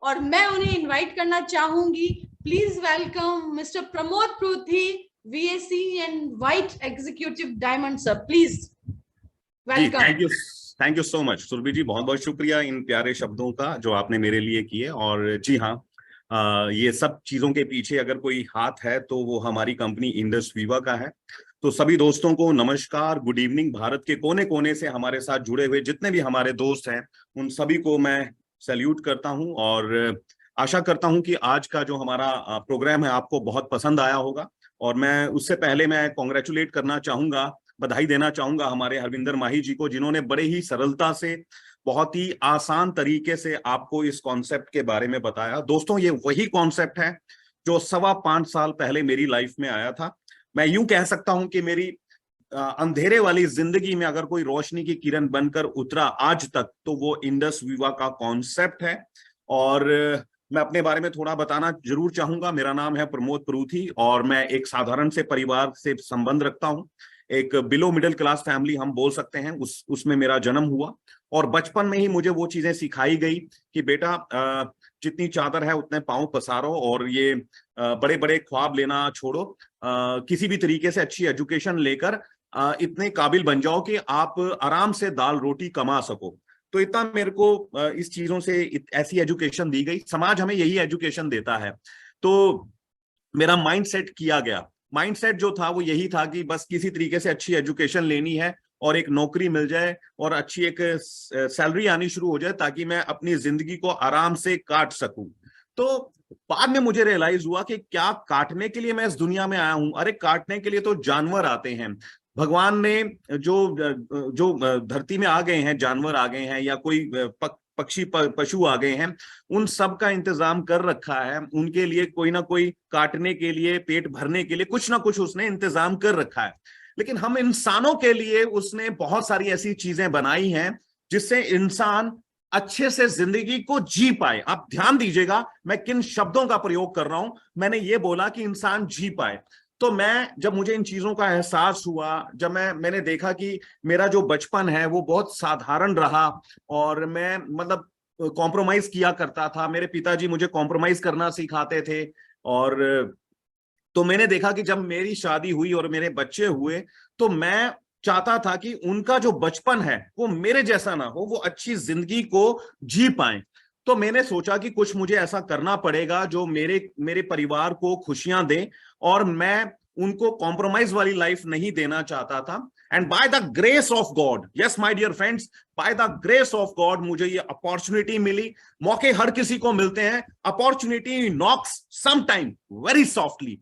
और मैं उन्हें इनवाइट करना चाहूंगी। Please welcome mister Pramod Prithvi, VAC and white executive diamond sir, please welcome. Thank you so much Surabhi ji, बहुत बहुत शुक्रिया इन प्यारे शब्दों का जो आपने मेरे लिए किए। और जी हाँ, ये सब चीजों के पीछे अगर कोई हाथ है तो वो हमारी कंपनी इंडस वीवा का है। तो सभी दोस्तों को नमस्कार, गुड इवनिंग। भारत के कोने कोने से हमारे साथ जुड़े हुए जितने भी हमारे दोस्त हैं उन सभी को मैं सैल्यूट करता हूं और आशा करता हूं कि आज का जो हमारा प्रोग्राम है आपको बहुत पसंद आया होगा। और मैं उससे पहले मैं कॉन्ग्रेचुलेट करना चाहूंगा, बधाई देना चाहूंगा हमारे हरविंदर माही जी को, जिन्होंने बड़े ही सरलता से, बहुत ही आसान तरीके से आपको इस कॉन्सेप्ट के बारे में बताया। दोस्तों, ये वही कॉन्सेप्ट है जो 5.25 साल पहले मेरी लाइफ में आया था। मैं यूं कह सकता हूं कि मेरी अंधेरे वाली जिंदगी में अगर कोई रोशनी की किरण बनकर उतरा आज तक, तो वो इंडस वीवा का कॉन्सेप्ट है। और मैं अपने बारे में थोड़ा बताना जरूर चाहूंगा। मेरा नाम है प्रमोद परूथी और मैं एक साधारण से परिवार से संबंध रखता हूं। एक बिलो मिडिल क्लास फैमिली हम बोल सकते हैं, उसमें मेरा जन्म हुआ। और बचपन में ही मुझे वो चीजें सिखाई गई कि बेटा, जितनी चादर है उतने पांव पसारो और ये बड़े बड़े ख्वाब लेना छोड़ो। किसी भी तरीके से अच्छी एजुकेशन लेकर इतने काबिल बन जाओ कि आप आराम से दाल रोटी कमा सको। तो इतना मेरे को इस चीजों से ऐसी एजुकेशन दी गई। समाज हमें यही एजुकेशन देता है। तो मेरा माइंड सेट किया गया। माइंडसेट जो था वो यही था कि बस किसी तरीके से अच्छी एजुकेशन लेनी है और एक नौकरी मिल जाए और अच्छी एक सैलरी आनी शुरू हो जाए ताकि मैं अपनी जिंदगी को आराम से काट सकूं। तो बाद में मुझे रियलाइज हुआ कि क्या काटने के लिए मैं इस दुनिया में आया हूं? अरे, काटने के लिए तो जानवर आते हैं। भगवान ने जो जो धरती में आ गए हैं, जानवर आ गए हैं या कोई पक्षी पशु आ गए हैं, उन सब का इंतजाम कर रखा है। उनके लिए कोई ना कोई काटने के लिए, पेट भरने के लिए कुछ ना कुछ उसने इंतजाम कर रखा है। लेकिन हम इंसानों के लिए उसने बहुत सारी ऐसी चीजें बनाई हैं जिससे इंसान अच्छे से जिंदगी को जी पाए। आप ध्यान दीजिएगा मैं किन शब्दों का प्रयोग कर रहा हूं। मैंने ये बोला कि इंसान जी पाए। तो जब मुझे इन चीजों का एहसास हुआ, जब मैंने देखा कि मेरा जो बचपन है वो बहुत साधारण रहा और मैं मतलब कॉम्प्रोमाइज किया करता था। मेरे पिताजी मुझे कॉम्प्रोमाइज करना सिखाते थे। और तो मैंने देखा कि जब मेरी शादी हुई और मेरे बच्चे हुए, तो मैं चाहता था कि उनका जो बचपन है वो मेरे जैसा ना हो, वो अच्छी जिंदगी को जी पाए। तो मैंने सोचा कि कुछ मुझे ऐसा करना पड़ेगा जो मेरे मेरे परिवार को खुशियां दे, और मैं उनको कॉम्प्रोमाइज वाली लाइफ नहीं देना चाहता था। And by the grace of God, yes my dear friends, by the grace of God मुझे ये अपॉर्चुनिटी मिली। मौके हर किसी को मिलते हैं, opportunity knocks some time very softly.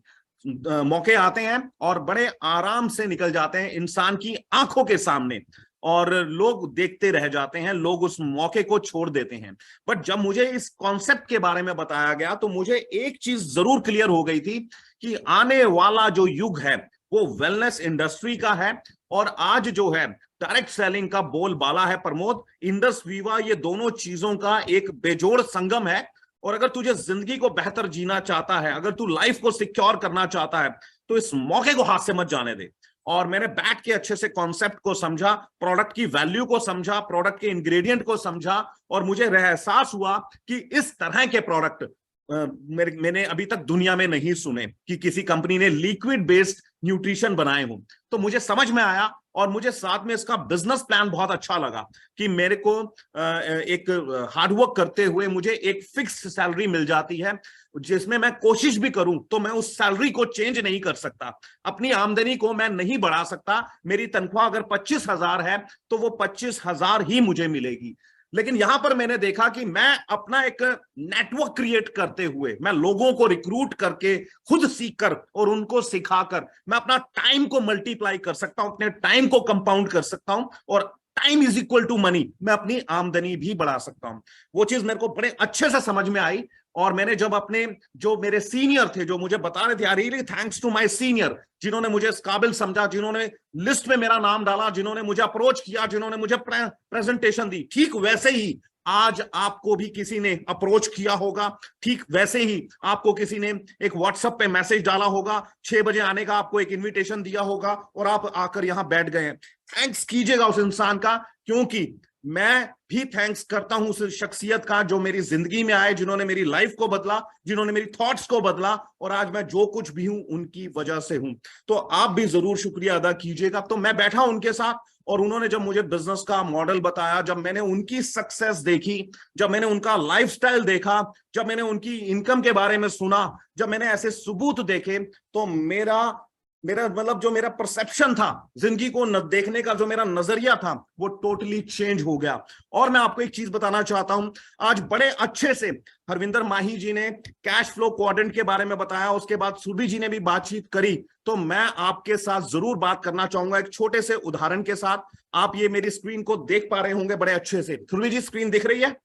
मौके आते हैं और बड़े आराम से निकल जाते हैं इंसान की आंखों के सामने, और लोग देखते रह जाते हैं, लोग उस मौके को छोड़ देते हैं। बट जब मुझे इस कॉन्सेप्ट के बारे में बताया गया तो मुझे एक चीज जरूर क्लियर हो गई थी कि आने वाला जो युग है वो वेलनेस इंडस्ट्री का है। और आज जो है डायरेक्ट सेलिंग का बोलबाला है प्रमोद। इंडस वीवा ये दोनों चीजों का एक बेजोड़ संगम है। और अगर तुझे जिंदगी को बेहतर जीना चाहता है, अगर तू लाइफ को सिक्योर करना चाहता है, तो इस मौके को हाथ से मत जाने दे। और मैंने बैठ के अच्छे से कॉन्सेप्ट को समझा, प्रोडक्ट की वैल्यू को समझा, प्रोडक्ट के इंग्रेडिएंट को समझा, और मुझे एहसास हुआ कि इस तरह के प्रोडक्ट मैंने अभी तक दुनिया में नहीं सुने कि किसी कंपनी ने लिक्विड बेस्ड न्यूट्रिशन बनाए हों। तो मुझे समझ में आया और मुझे साथ में इसका बिजनेस प्लान बहुत अच्छा लगा कि मेरे को एक हार्डवर्क करते हुए मुझे एक फिक्स सैलरी मिल जाती है, जिसमें मैं कोशिश भी करूं तो मैं उस सैलरी को चेंज नहीं कर सकता, अपनी आमदनी को मैं नहीं बढ़ा सकता। मेरी तनख्वाह अगर 25,000 है तो वो 25,000 ही मुझे मिलेगी। लेकिन यहां पर मैंने देखा कि मैं अपना एक नेटवर्क क्रिएट करते हुए, मैं लोगों को रिक्रूट करके, खुद सीखकर और उनको सिखाकर मैं अपना टाइम को मल्टीप्लाई कर सकता हूं, अपने टाइम को कंपाउंड कर सकता हूं, और time is equal to money, मैं अपनी आमदनी भी बढ़ा सकता हूं। वो चीज मेरे को बड़े अच्छे से समझ में आई। और मैंने जब अपने जो मेरे सीनियर थे जो मुझे बता रहे थे, I really thanks to my senior, जिन्होंने मुझे इस काबिल समझा, जिन्होंने लिस्ट में मेरा नाम डाला, जिन्होंने मुझे अप्रोच किया, जिन्होंने मुझे प्रेजेंटेशन दी, ठीक वैसे ही आज आपको भी किसी ने अप्रोच किया होगा, ठीक वैसे ही आपको किसी ने एक व्हाट्सएप पे मैसेज डाला होगा, 6 बजे आने का आपको एक इन्विटेशन दिया होगा और आप आकर यहां बैठ गए हैं। थैंक्स कीजिएगा उस इंसान का, क्योंकि मैं भी थैंक्स करता हूं उस शख्सियत का जो मेरी जिंदगी में आए, जिन्होंने मेरी लाइफ को बदला, जिन्होंने मेरी थॉट्स को बदला, और आज मैं जो कुछ भी हूं उनकी वजह से हूं। तो आप भी जरूर शुक्रिया अदा कीजिएगा। तो मैं बैठा उनके साथ, और उन्होंने जब मुझे बिजनेस का मॉडल बताया, जब मैंने उनकी सक्सेस देखी, जब मैंने उनका लाइफस्टाइल देखा, जब मैंने उनकी इनकम के बारे में सुना, जब मैंने ऐसे सबूत देखे, तो मेरा मतलब जो मेरा परसेप्शन था जिंदगी को देखने का, जो मेरा नजरिया था, वो टोटली चेंज हो गया। और मैं आपको एक चीज बताना चाहता हूं, आज बड़े अच्छे से हरविंदर माही जी ने कैश फ्लो क्वाड्रेंट के बारे में बताया, उसके बाद सुरभि जी ने भी बातचीत करी। तो मैं आपके साथ जरूर बात करना चाहूंगा एक छोटे से उदाहरण के साथ। आप ये मेरी स्क्रीन को देख पा रहे होंगे बड़े अच्छे से। सुरभि जी, स्क्रीन दिख रही है?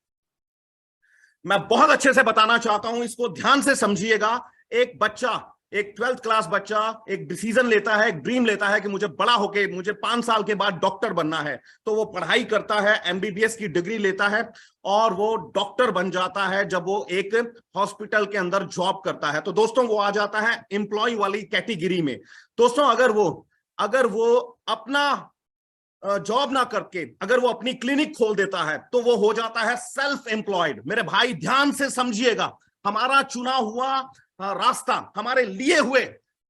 मैं बहुत अच्छे से बताना चाहता हूं, इसको ध्यान से समझिएगा। एक बच्चा, एक 12th क्लास बच्चा एक डिसीजन लेता है, एक ड्रीम लेता है कि मुझे बड़ा होके, मुझे 5 साल के बाद डॉक्टर बनना है। तो वो पढ़ाई करता है, एमबीबीएस की डिग्री लेता है, और वो डॉक्टर बन जाता है जब वो एक हॉस्पिटल के अंदर जॉब करता है। तो दोस्तों, वो आ जाता है एम्प्लॉय वाली कैटेगरी में। दोस्तों, अगर वो अपना जॉब ना करके अगर वो अपनी क्लिनिक खोल देता है, तो वो हो जाता है सेल्फ एम्प्लॉयड। मेरे भाई, ध्यान से समझिएगा, हमारा चुना हुआ रास्ता, हमारे लिए हुए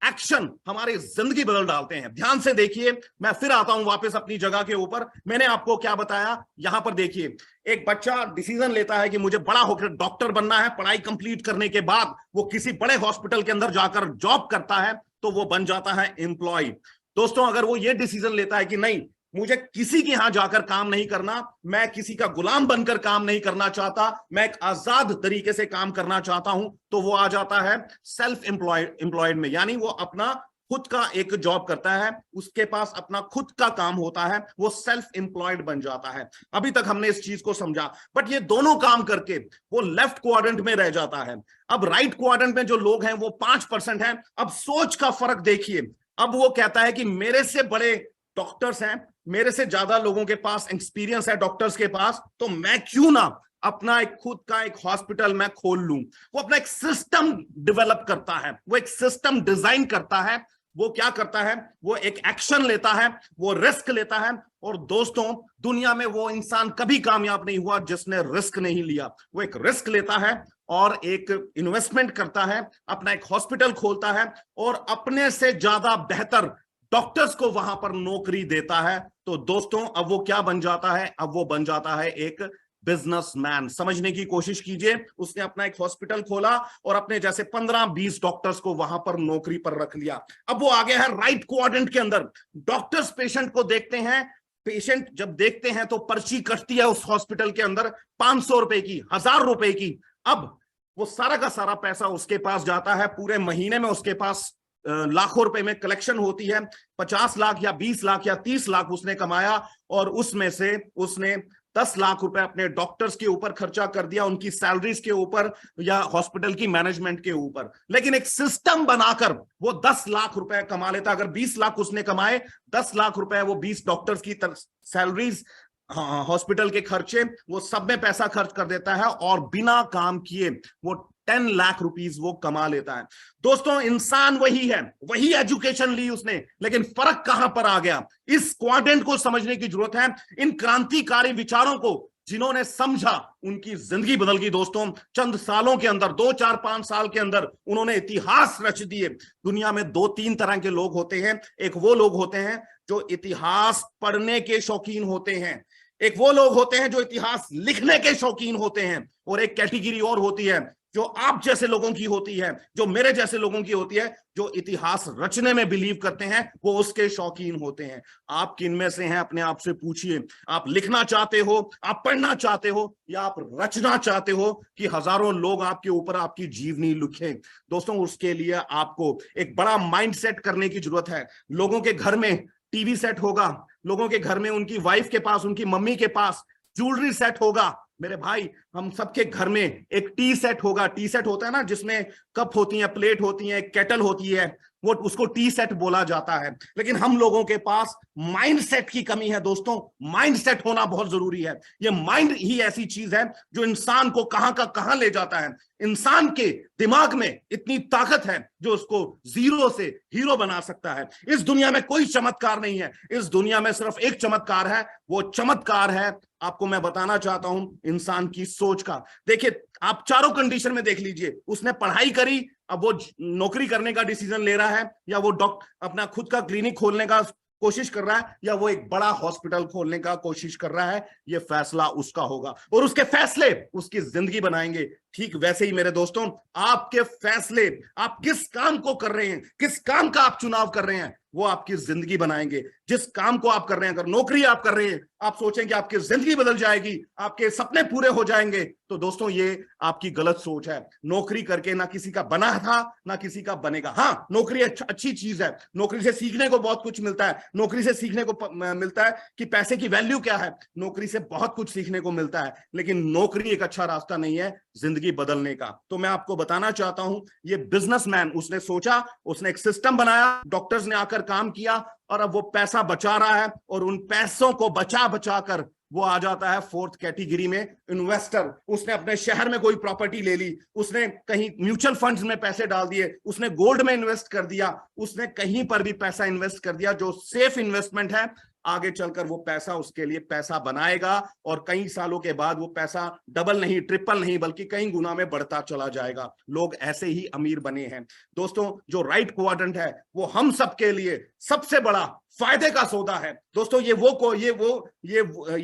एक्शन हमारी जिंदगी बदल डालते हैं। ध्यान से देखिए, मैं फिर आता हूं वापस अपनी जगह के ऊपर। मैंने आपको क्या बताया, यहां पर देखिए, एक बच्चा डिसीजन लेता है कि मुझे बड़ा होकर डॉक्टर बनना है। पढ़ाई कंप्लीट करने के बाद वो किसी बड़े हॉस्पिटल के अंदर जाकर जॉब करता है, तो वो बन जाता है एम्प्लॉय। दोस्तों, अगर वो ये डिसीजन लेता है कि नहीं, मुझे किसी के यहां जाकर काम नहीं करना, मैं किसी का गुलाम बनकर काम नहीं करना चाहता, मैं एक आजाद तरीके से काम करना चाहता हूं, तो वो आ जाता है सेल्फ एम्प्लॉयड में। यानी वो अपना खुद का एक जॉब करता है, उसके पास अपना खुद का काम होता है, वो सेल्फ एम्प्लॉयड बन जाता है। अभी तक हमने इस चीज को समझा, बट ये दोनों काम करके वो लेफ्ट क्वाड्रेंट में रह जाता है। अब राइट क्वाड्रेंट में जो लोग हैं वो 5% हैं। अब सोच का फर्क देखिए। अब वो कहता है कि मेरे से बड़े डॉक्टर्स हैं, मेरे से ज्यादा लोगों के पास एक्सपीरियंस है डॉक्टर्स के पास, तो मैं क्यों ना अपना एक खुद का एक हॉस्पिटल मैं खोल लूं। वो अपना एक सिस्टम डेवलप करता है, वो एक सिस्टम डिजाइन करता है। वो क्या करता है, वो एक एक्शन लेता है, वो रिस्क लेता है। और दोस्तों, दुनिया में वो इंसान कभी कामयाब नहीं हुआ जिसने रिस्क नहीं लिया। वो एक रिस्क लेता है और एक इन्वेस्टमेंट करता है, अपना एक हॉस्पिटल खोलता है, और अपने से ज्यादा बेहतर डॉक्टर्स को वहां पर नौकरी देता है। तो दोस्तों, अब वो क्या बन जाता है, अब वो बन जाता है एक बिजनेसमैन। समझने की कोशिश कीजिए, उसने अपना एक हॉस्पिटल खोला और अपने जैसे 15-20 डॉक्टर्स को वहां पर नौकरी पर रख लिया। अब वो आ गया है राइट क्वाड्रेंट के अंदर। डॉक्टर्स पेशेंट को देखते हैं, पेशेंट जब देखते हैं तो पर्ची कटती है उस हॉस्पिटल के अंदर 500 रुपए की, 1000 रुपए की। अब वो सारा का सारा पैसा उसके पास जाता है, पूरे महीने में उसके पास लाखों रुपए में कलेक्शन होती है। 50 लाख या 20 लाख या 30 लाख उसने कमाया, और उसमें से उसने 10 लाख रुपए अपने डॉक्टर्स के ऊपर खर्चा कर दिया, उनकी सैलरीज के ऊपर या हॉस्पिटल की मैनेजमेंट के ऊपर। लेकिन एक सिस्टम बनाकर वो 10 लाख रुपए कमा लेता। अगर 20 लाख उसने कमाए, 10 लाख रुपए वो 20 डॉक्टर्स की सैलरीज, हॉस्पिटल के खर्चे, वो सब में पैसा खर्च कर देता है, और बिना काम किए वो 10 लाख रुपीस वो कमा लेता है। दोस्तों, इंसान वही है, वही एजुकेशन ली उसने, लेकिन फर्क कहां पर आ गया, इस क्वाड्रेंट को समझने की जरूरत है। इन क्रांतिकारी विचारों को जिन्होंने समझा, उनकी जिंदगी बदल गई। दोस्तों, चंद सालों के अंदर, 2, 4, 5 साल के अंदर उन्होंने इतिहास रच दिए। दुनिया में 2-3 तरह के लोग होते हैं। एक वो लोग होते हैं जो इतिहास पढ़ने के शौकीन होते हैं, एक वो लोग होते हैं जो इतिहास लिखने के शौकीन होते हैं, और एक कैटेगरी और होती है जो आप जैसे लोगों की होती है, जो मेरे जैसे लोगों की होती है, जो इतिहास रचने में बिलीव करते हैं, वो उसके शौकीन होते हैं। आप किन में से हैं, अपने आप से पूछिए। आप लिखना चाहते हो, आप पढ़ना चाहते हो, या आप रचना चाहते हो कि हजारों लोग आपके ऊपर आपकी जीवनी लिखें? दोस्तों, उसके लिए आपको एक बड़ा माइंड सेट करने की जरूरत है। लोगों के घर में टीवी सेट होगा, लोगों के घर में उनकी वाइफ के पास, उनकी मम्मी के पास ज्वेलरी सेट होगा। मेरे भाई, हम सबके घर में एक टी सेट होगा। टी सेट होता है ना, जिसमें कप होती है, प्लेट होती है, केटल होती है, वो उसको टी सेट बोला जाता है। लेकिन हम लोगों के पास माइंड सेट की कमी है। दोस्तों, माइंड सेट होना बहुत जरूरी है। ये माइंड ही ऐसी चीज है जो इंसान को कहां का कहां ले जाता है। इंसान के दिमाग में इतनी ताकत है जो उसको जीरो से हीरो बना सकता है। इस दुनिया में कोई चमत्कार नहीं है, इस दुनिया में सिर्फ एक चमत्कार है। वो चमत्कार है आपको मैं बताना चाहता हूं इंसान की सोच का। देखिए, आप चारों कंडीशन में देख लीजिए, उसने पढ़ाई करी, अब वो नौकरी करने का डिसीजन ले रहा है, या वो अपना खुद का क्लिनिक खोलने का कोशिश कर रहा है, या वो एक बड़ा हॉस्पिटल खोलने का कोशिश कर रहा है, ये फैसला उसका होगा और उसके फैसले उसकी जिंदगी बनाएंगे। ठीक वैसे ही मेरे दोस्तों, आपके फैसले, आप किस काम को कर रहे हैं, किस काम का आप चुनाव कर रहे हैं, वो आपकी जिंदगी बनाएंगे। जिस काम को आप कर रहे हैं, अगर नौकरी आप कर रहे हैं, आप सोचें कि आपकी जिंदगी बदल जाएगी, आपके सपने पूरे हो जाएंगे, तो दोस्तों ये आपकी गलत सोच है। नौकरी करके ना किसी का बना था, ना किसी का बनेगा। हाँ, नौकरी अच्छी चीज है, नौकरी से सीखने को बहुत कुछ मिलता है, नौकरी से सीखने को मिलता है कि पैसे की वैल्यू क्या है, नौकरी से बहुत कुछ सीखने को मिलता है, लेकिन नौकरी एक अच्छा रास्ता नहीं है जिंदगी बदलने का। तो मैं आपको बताना चाहता हूं, ये बिजनेसमैन, उसने सोचा, उसने एक सिस्टम बनाया, डॉक्टर्स ने आकर काम किया और अब वो पैसा बचा रहा है, और उन पैसों को बचा बचा कर वो आ जाता है फोर्थ कैटेगरी में, इन्वेस्टर। उसने अपने शहर में कोई प्रॉपर्टी ले ली, उसने कहीं म्यूचुअल फंड्स में पैसे डाल दिए, उसने गोल्ड में इन्वेस्ट कर दिया, उसने कहीं पर भी पैसा इन्वेस्ट कर दिया जो सेफ इन्वेस्टमेंट है। आगे चलकर वो पैसा उसके लिए पैसा बनाएगा, और कई सालों के बाद वो पैसा डबल नहीं, ट्रिपल नहीं, बल्कि कई गुना में बढ़ता चला जाएगा। लोग ऐसे ही अमीर बने हैं। दोस्तों, जो राइट क्वाड्रेंट है वो हम सबके लिए सबसे बड़ा फायदे का सौदा है। दोस्तों, ये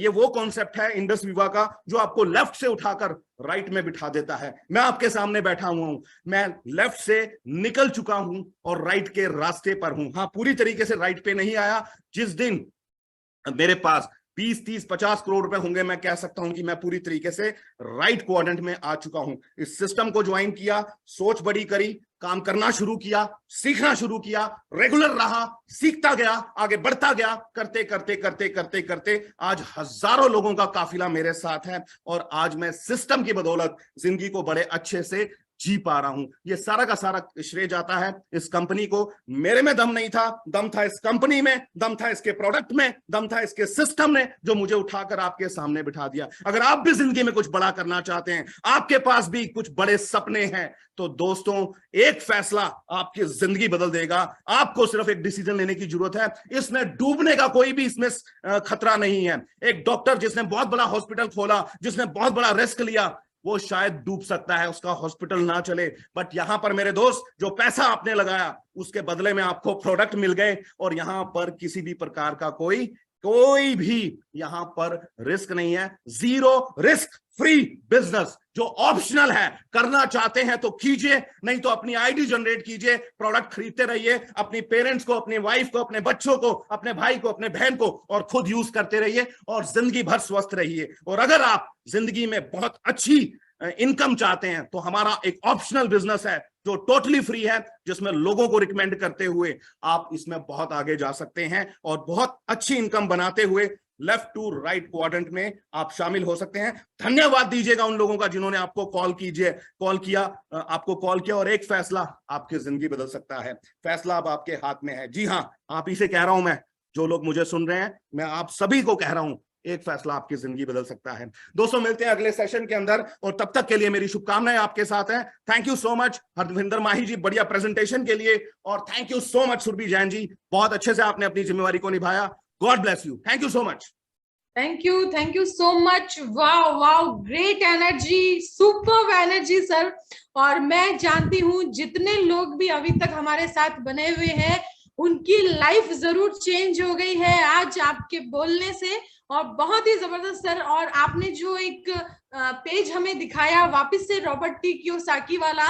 वो कॉन्सेप्ट है इंडस विवा का, जो आपको लेफ्ट से उठाकर राइट में बिठा देता है। मैं आपके सामने बैठा हुआ हूं, मैं लेफ्ट से निकल चुका हूं और राइट के रास्ते पर हूं। हाँ, पूरी तरीके से राइट पे नहीं आया। जिस दिन मेरे पास 20, 30, 50 करोड़ रुपए होंगे, मैं कह सकता हूं कि मैं पूरी तरीके से राइट क्वाड्रेंट में आ चुका हूं। इस सिस्टम को ज्वाइन किया, सोच बड़ी करी, काम करना शुरू किया, सीखना शुरू किया, रेगुलर रहा, सीखता गया, आगे बढ़ता गया, करते करते करते करते करते आज हजारों लोगों का काफिला मेरे साथ है, और आज मैं सिस्टम की बदौलत जिंदगी को बड़े अच्छे से जी पा रहा हूं। ये सारा का सारा श्रेय जाता है इस कंपनी को। मेरे में दम नहीं था, दम था इस कंपनी में, दम था इसके प्रोडक्ट में, दम था इसके सिस्टम ने, जो मुझे उठाकर आपके सामने बिठा दिया। अगर आप भी जिंदगी में कुछ बड़ा करना चाहते हैं, आपके पास भी कुछ बड़े सपने हैं, तो दोस्तों एक फैसला आपकी जिंदगी बदल देगा। आपको सिर्फ एक डिसीजन लेने की जरूरत है। इसमें डूबने का कोई भी इसमें खतरा नहीं है। एक डॉक्टर जिसने बहुत बड़ा हॉस्पिटल खोला, जिसने बहुत बड़ा रिस्क लिया, वो शायद डूब सकता है, उसका हॉस्पिटल ना चले। बट यहां पर मेरे दोस्त, जो पैसा आपने लगाया उसके बदले में आपको प्रोडक्ट मिल गए, और यहां पर किसी भी प्रकार का कोई भी यहां पर रिस्क नहीं है। जीरो रिस्क फ्री बिजनेस, जो ऑप्शनल है। करना चाहते हैं तो कीजिए, नहीं तो अपनी आईडी जनरेट कीजिए, प्रोडक्ट खरीदते रहिए, अपनी पेरेंट्स को, अपनी वाइफ को, अपने बच्चों को, अपने भाई को, अपने बहन को, और खुद यूज करते रहिए, और जिंदगी भर स्वस्थ रहिए। और अगर आप जिंदगी में बहुत अच्छी इनकम चाहते हैं, तो हमारा एक ऑप्शनल बिजनेस है जो टोटली फ्री है, जिसमें लोगों को रिकमेंड करते हुए आप इसमें बहुत आगे जा सकते हैं, और बहुत अच्छी इनकम बनाते हुए लेफ्ट टू राइट क्वाड्रेंट में आप शामिल हो सकते हैं। धन्यवाद दीजिएगा उन लोगों का जिन्होंने आपको कॉल किया, और एक फैसला आपकी जिंदगी बदल सकता है। फैसला अब आपके हाथ में है। जी हाँ, आप ही से कह रहा हूं मैं, जो लोग मुझे सुन रहे हैं, मैं आप सभी को कह रहा हूं, एक फैसला आपकी जिंदगी बदल सकता है। दोस्तों, मिलते हैं अगले सेशन के अंदर, और तब तक के लिए मेरी शुभकामनाएं आपके साथ हैं। Thank you so much Harvinder Mahi ji, बढ़िया प्रेजेंटेशन के लिए, और thank you so much Surabhi Jain ji, बहुत अच्छे से आपने अपनी जिम्मेवारी को निभाया। God bless you. Thank you so much. Thank you so much. Wow, great energy, superb energy sir. और मैं जानती हूँ जितने लोग भी अभी तक हमारे साथ बने हुए हैं, उनकी लाइफ जरूर चेंज हो गई है आज आपके बोलने से, और बहुत ही जबरदस्त सर। और आपने जो एक पेज हमें दिखाया वापस से रॉबर्ट टी कियोसाकी वाला,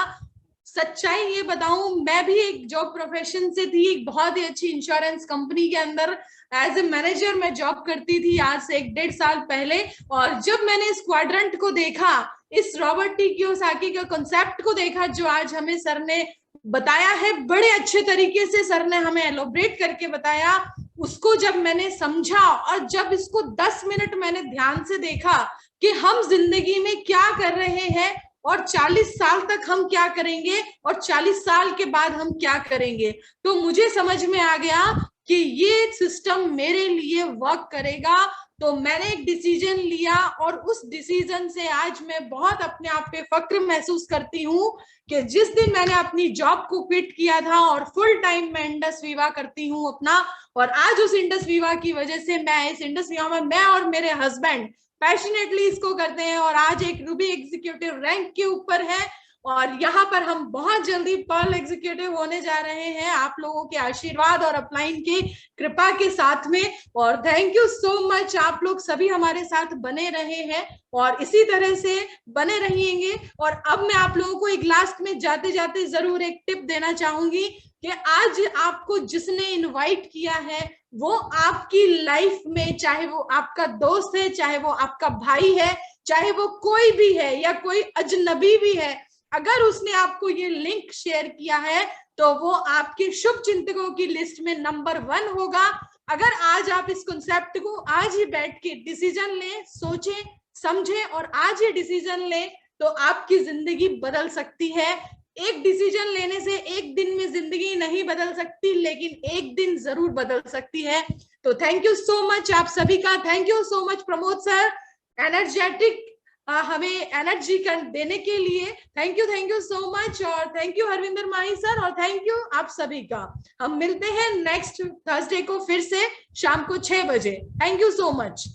सच्चाई ये बताऊं, मैं भी एक जॉब प्रोफेशन से थी, एक बहुत ही अच्छी इंश्योरेंस कंपनी के अंदर एज ए मैनेजर मैं जॉब करती थी, आज से 1-1.5 साल पहले। और जब मैंने इस क्वाड्रेंट को देखा, इस रॉबर्ट टी कियोसाकी के कॉन्सेप्ट को देखा, जो आज हमें सर ने बताया है, बड़े अच्छे तरीके से सर ने हमें एलोब्रेट करके बताया, उसको जब मैंने समझा, और जब इसको 10 मिनट मैंने ध्यान से देखा कि हम जिंदगी में क्या कर रहे हैं, और 40 साल तक हम क्या करेंगे, और 40 साल के बाद हम क्या करेंगे, तो मुझे समझ में आ गया कि ये सिस्टम मेरे लिए वर्क करेगा। तो मैंने एक डिसीजन लिया, और उस डिसीजन से आज मैं बहुत अपने आप पे फक्र महसूस करती हूँ कि जिस दिन मैंने अपनी जॉब को क्विट किया था, और फुल टाइम मैं इंडस विवा करती हूँ अपना, और आज उस इंडस विवा की वजह से मैं इस इंडस विवा में, मैं और मेरे हस्बैंड पैशनेटली इसको करते हैं और आज एक रूबी एग्जीक्यूटिव रैंक के ऊपर है और यहाँ पर हम बहुत जल्दी पर्ल एग्जीक्यूटिव होने जा रहे हैं आप लोगों के आशीर्वाद और अपलाइन की कृपा के साथ में। और थैंक यू सो मच, आप लोग सभी हमारे साथ बने रहे हैं और इसी तरह से बने रहेंगे। और अब मैं आप लोगों को एक लास्ट में जाते जाते जरूर एक टिप देना चाहूंगी कि आज आपको जिसने इनवाइट किया है वो आपकी लाइफ में, चाहे वो आपका दोस्त है, चाहे वो आपका भाई है, चाहे वो कोई भी है या कोई अजनबी भी है, अगर उसने आपको ये लिंक शेयर किया है तो वो आपके शुभ चिंतकों की लिस्ट में नंबर 1 होगा। अगर आज आप इस कॉन्सेप्ट को आज ही बैठ के डिसीजन लें, सोचें, समझें और आज ये डिसीजन लें तो आपकी जिंदगी बदल सकती है। एक डिसीजन लेने से एक दिन में जिंदगी नहीं बदल सकती, लेकिन एक दिन जरूर बदल सकती है। तो थैंक यू सो मच आप सभी का। Thank you so much Pramod sir, energetic हमें एनर्जी देने के लिए। Thank you so much. और thank you Harvinder Mahi sir और थैंक यू आप सभी का। हम मिलते हैं नेक्स्ट थर्सडे को फिर से शाम को 6 बजे। Thank you so much.